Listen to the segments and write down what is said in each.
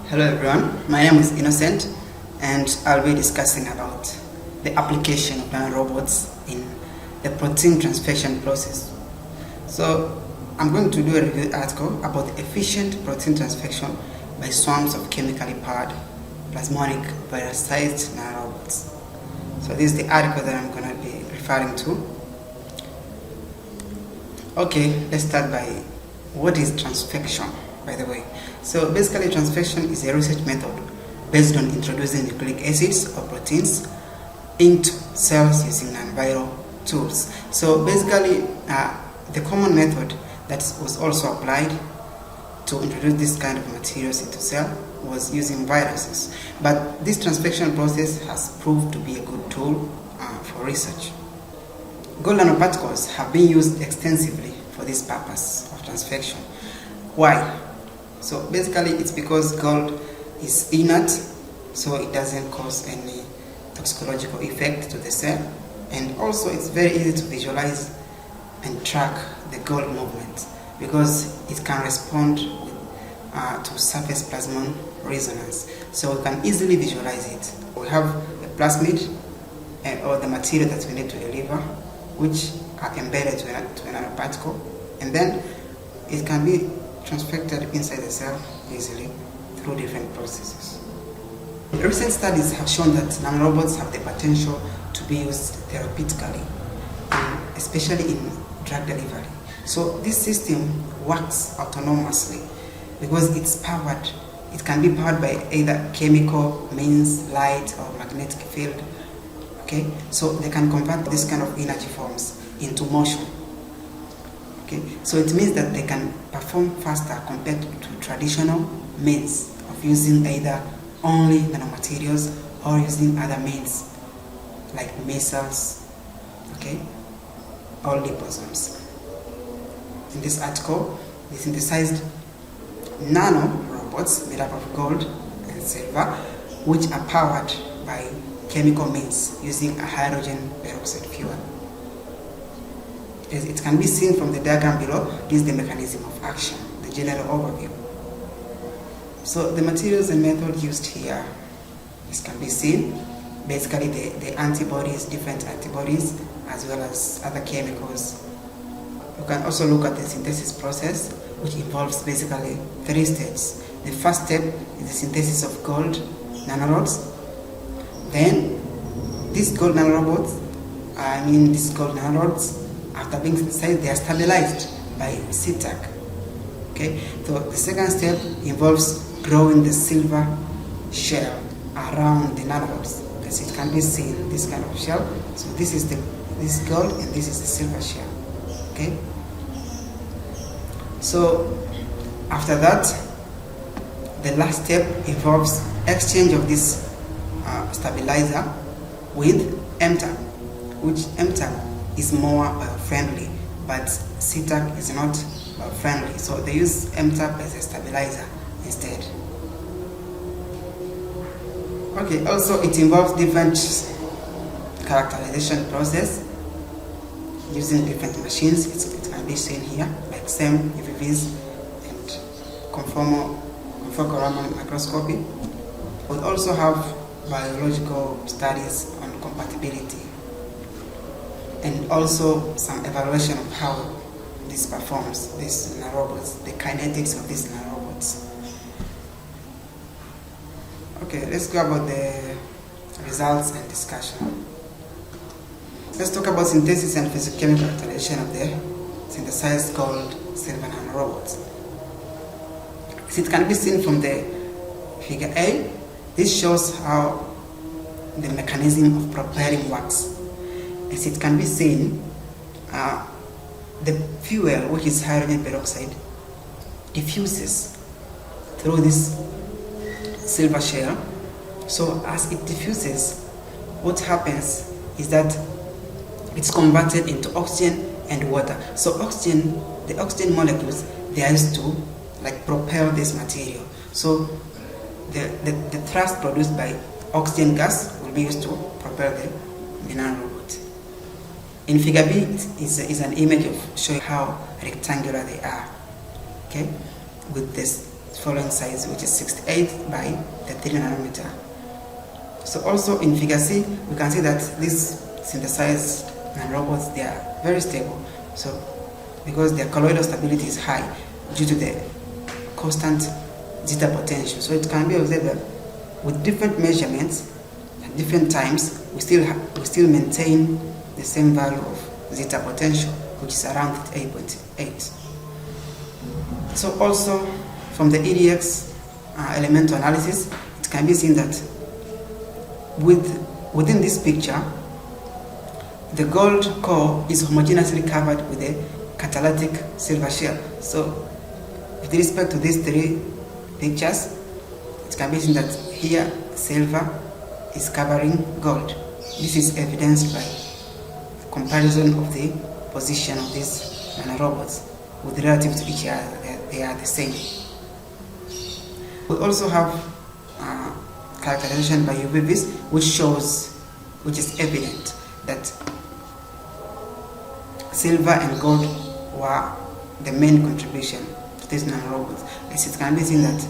Hello everyone, my name is Innocent and I'll be discussing about the application of nanorobots in the protein transfection process. So I'm going to do a review article about the efficient protein transfection by swarms of chemically powered plasmonic virus-sized nanorobots. So this is the article that I'm going to be referring to. Okay, let's start by what is transfection, by the way. So basically transfection is a research method based on introducing nucleic acids or proteins into cells using non-viral tools. So basically the common method that was also applied to introduce this kind of materials into cell was using viruses. But this transfection process has proved to be a good tool for research. Gold nanoparticles have been used extensively for this purpose of transfection. Why? So basically it's because gold is inert, so it doesn't cause any toxicological effect to the cell, and also it's very easy to visualize and track the gold movement because it can respond to surface plasmon resonance, so we can easily visualize it. We have a plasmid or the material that we need to deliver, which are embedded to a nanoparticle, and then it can be transfected inside the cell easily through different processes. Recent studies have shown that nanorobots have the potential to be used therapeutically, especially in drug delivery. So this system works autonomously because it's powered. It can be powered by either chemical means, light or magnetic field. Okay, so they can convert this kind of energy forms into motion. Okay, so it means that they can perform faster compared to traditional means of using either only nanomaterials or using other means like missiles, okay, or liposomes. In this article, they synthesized nanorobots made up of gold and silver, which are powered by chemical means using a hydrogen peroxide fuel. As it can be seen from the diagram below, this is the mechanism of action, the general overview. So the materials and method used here, this can be seen, basically the antibodies, different antibodies, as well as other chemicals. You can also look at the synthesis process, which involves basically 3 steps. The first step is the synthesis of gold nanorods. Then these gold nanorods, after being synthesized, they are stabilized by CTAC. Okay, so the second step involves growing the silver shell around the nanorods. As it can be seen, this kind of shell. So this is this gold and this is the silver shell. Okay. So after that, the last step involves exchange of this stabilizer with MTAP, which MTAP is more friendly, but CTAC is not friendly, so they use MTAP as a stabilizer instead. Okay, also it involves different characterization process using different machines. It can be seen here, like SEM, UVVs, and confocal microscopy. We also have biological studies on compatibility, and also some evaluation of how this performs, these nanorobots, the kinetics of these nanorobots. Okay, let's go about the results and discussion. Let's talk about synthesis and physicochemical characterization of the synthesized gold silver nanorobots. As it can be seen from the figure A, this shows how the mechanism of propelling works. As it can be seen, the fuel, which is hydrogen peroxide, diffuses through this silver shell. So as it diffuses, what happens is that it's converted into oxygen and water. So the oxygen molecules, they are used to propel this material. So the thrust produced by oxygen gas will be used to propel the nanorobot. In figure B is an image of showing how rectangular they are, okay, with this following size, which is 68 by 33 nanometer. So also in figure C, we can see that these synthesized nanorobots, they are very stable. So because their colloidal stability is high due to the constant zeta potential. So it can be observed that with different measurements at different times, we still maintain the same value of zeta potential, which is around 8.8. So also from the EDX elemental analysis, it can be seen that within this picture, the gold core is homogeneously covered with a catalytic silver shell. So with respect to these three pictures, it can be seen that here silver is covering gold. This is evidenced by comparison of the position of these nanorobots with relative to each other. They are the same. We also have characterization by UVVs, which is evident that silver and gold were the main contribution to these nanorobots. As it can be seen that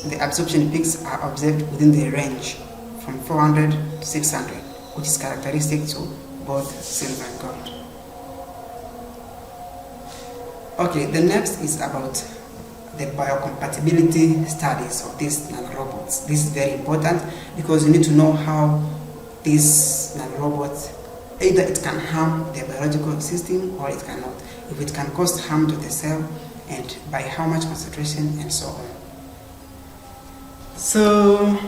the absorption peaks are observed within the range from 400 to 600, which is characteristic to both silver and gold. Okay, the next is about the biocompatibility studies of these nanorobots. This is very important because you need to know how these nanorobots, either it can harm the biological system or it cannot. If it can cause harm to the cell, and by how much concentration, and so on. So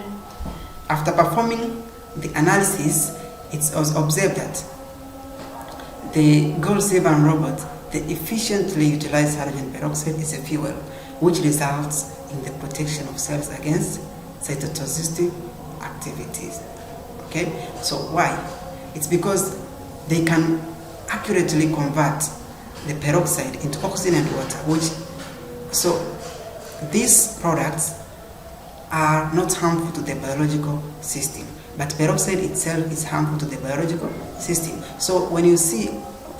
after performing the analysis, it was observed that the gold silver nanorobots, they efficiently utilize hydrogen peroxide as a fuel, which results in the protection of cells against cytotoxicity activities. Okay, so why? It's because they can accurately convert the peroxide into oxygen and water, so these products are not harmful to the biological system, but peroxide itself is harmful to the biological system. So when you see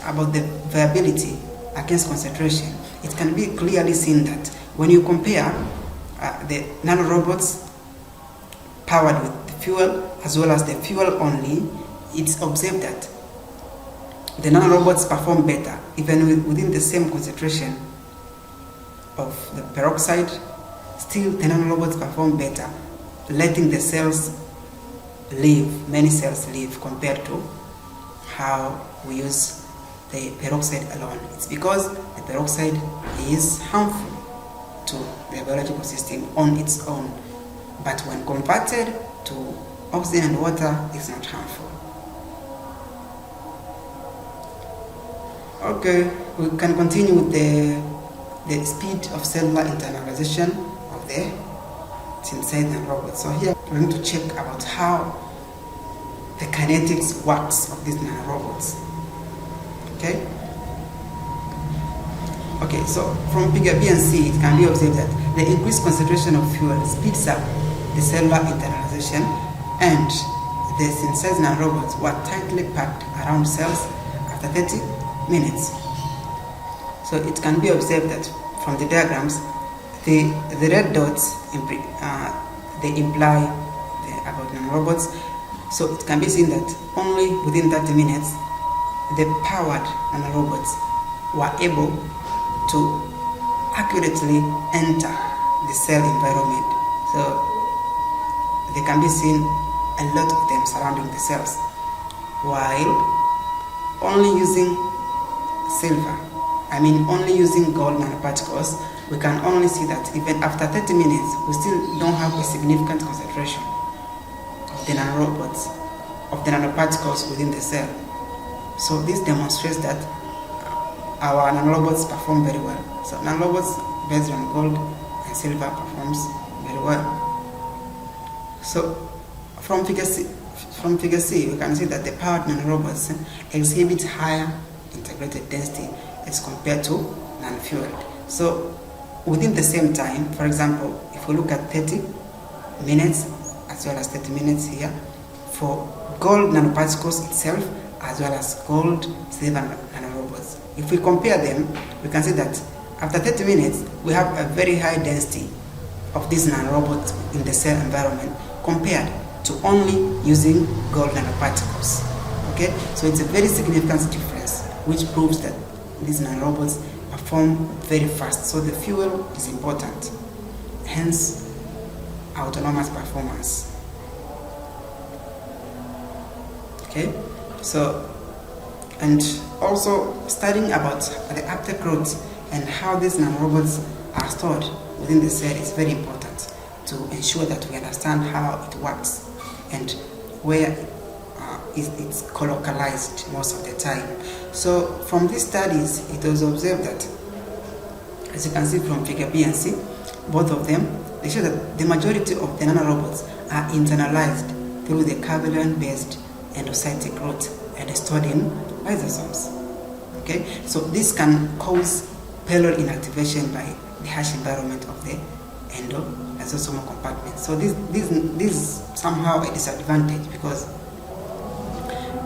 about the viability against concentration, it can be clearly seen that when you compare the nanorobots powered with the fuel as well as the fuel only, it's observed that the nanorobots perform better even within the same concentration of the peroxide. Still the nanorobots perform better, letting the cells live, many cells live, compared to how we use the peroxide alone. It's because the peroxide is harmful to the biological system on its own, but when converted to oxygen and water, it's not harmful. Okay, we can continue with the speed of cellular internalization of the synthesized nanorobots. So here we're going to check about how the kinetics works of these nanorobots. Okay? Okay, so from figure B and C, it can be observed that the increased concentration of fuel speeds up the cellular internalization, and the synthesized nanorobots were tightly packed around cells after 30 minutes. So it can be observed that from the diagrams, the red dots they imply about nanorobots. So it can be seen that only within 30 minutes, the powered nanorobots were able to accurately enter the cell environment. So they can be seen a lot of them surrounding the cells, while only using only using gold nanoparticles, we can only see that even after 30 minutes, we still don't have a significant concentration of the nanorobots, of the nanoparticles within the cell. So this demonstrates that our nanorobots perform very well. So nanorobots based on gold and silver performs very well. So from figure C, we can see that the powered nanorobots exhibit higher integrated density as compared to non-fueled. So within the same time, for example, if we look at 30 minutes as well as 30 minutes here, for gold nanoparticles itself as well as gold silver nanorobots, if we compare them, we can see that after 30 minutes we have a very high density of these nanorobots in the cell environment compared to only using gold nanoparticles. Okay, so it's a very significant difference, which proves that these nanorobots perform very fast. So the fuel is important, hence autonomous performance. Okay, so and also studying about the uptake route and how these nanorobots are stored within the cell is very important to ensure that we understand how it works and where it's colocalized most of the time. So from these studies, it was observed that, as you can see from figure B and C, both of them, they show that the majority of the nanorobots are internalized through the covalent-based endocytic route and stored in lysosomes. Okay, so this can cause payload inactivation by the harsh environment of the endolysosomal compartment. So this is somehow a disadvantage, because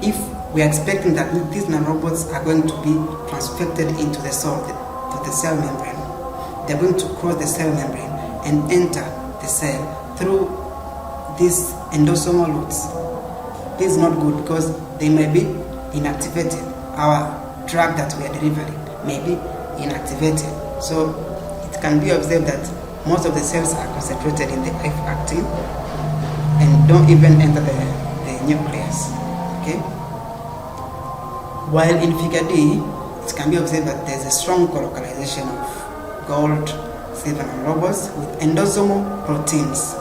if we are expecting that these nanorobots are going to be transfected into the cell, to the cell membrane, they're going to cross the cell membrane and enter the cell through these endosomal routes. This is not good, because they may be inactivated. Our drug that we are delivering may be inactivated. So it can be observed that most of the cells are concentrated in the F actin and don't even enter the nucleus. Okay? While in figure D, it can be observed that there's a strong colocalization of gold silver nanorobots with endosomal proteins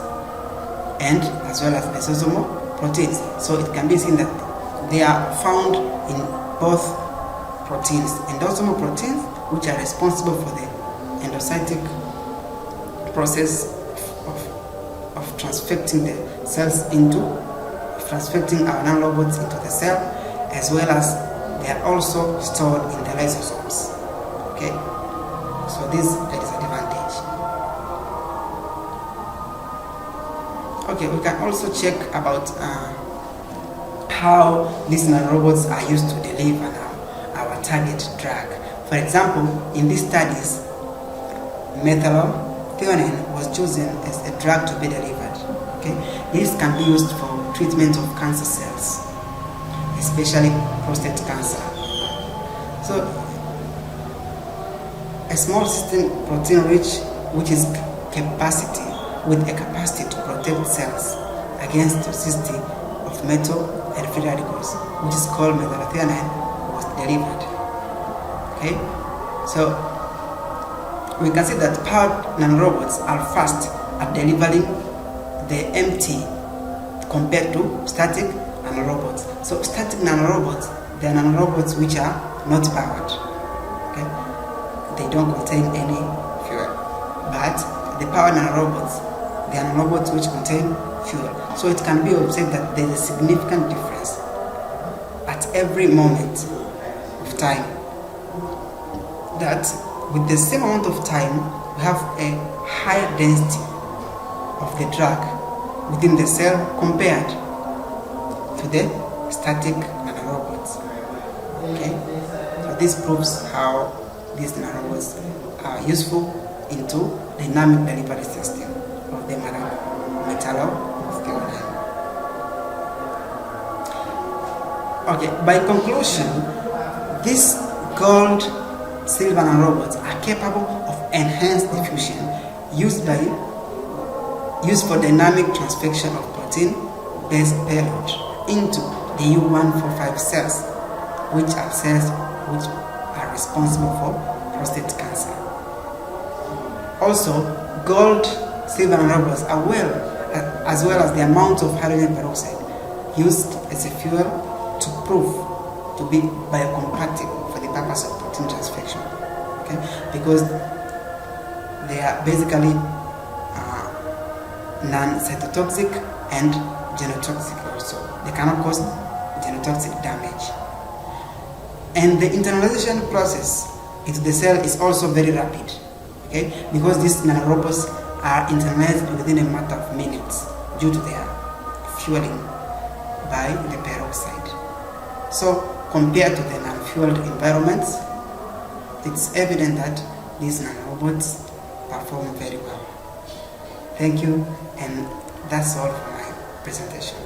and as well as lysosomal proteins. So it can be seen that they are found in both proteins, endosomal proteins, which are responsible for the endocytic process of transfecting the cells transfecting our nanorobots into the cell, as well as they are also stored in the lysosomes. Okay, so this is a disadvantage. Okay, we can also check about how these nanorobots are used to deliver our target drug. For example, in these studies, methylthionine was chosen as a drug to be delivered. Okay, this can be used for treatment of cancer cells, especially prostate cancer. So, a small cysteine protein rich, which is with a capacity to protect cells against toxicity of metal and free radicals, which is called methylthionine, was delivered. Okay, so we can see that powered nanorobots are fast at delivering the empty compared to static nanorobots. So static nanorobots, they are nanorobots which are not powered. Okay, they don't contain any fuel. But the powered nanorobots, they are nanorobots which contain fuel. So it can be observed that there is a significant difference at every moment of time. That with the same amount of time, we have a higher density of the drug within the cell compared to the static nanorobots. Okay, so this proves how these nanorobots are useful into dynamic delivery system of the methylthionine. Okay, by conclusion, these gold silver nanorobots are capable of enhanced diffusion used for dynamic transfection of protein-based payload into the U145 cells, which are cells which are responsible for prostate cancer. Also, gold silver nanorobots are as well as the amount of hydrogen peroxide used as a fuel to prove to be biocompatible for the purpose of protein transfection. Okay, because they are basically non-cytotoxic and genotoxic also. They cannot cause genotoxic damage. And the internalization process into the cell is also very rapid. Okay, because these nanorobots are internalized within a matter of minutes due to their fueling by the peroxide. So compared to the non-fueled environments, it's evident that these nanorobots perform very well. Thank you, and that's all for my presentation.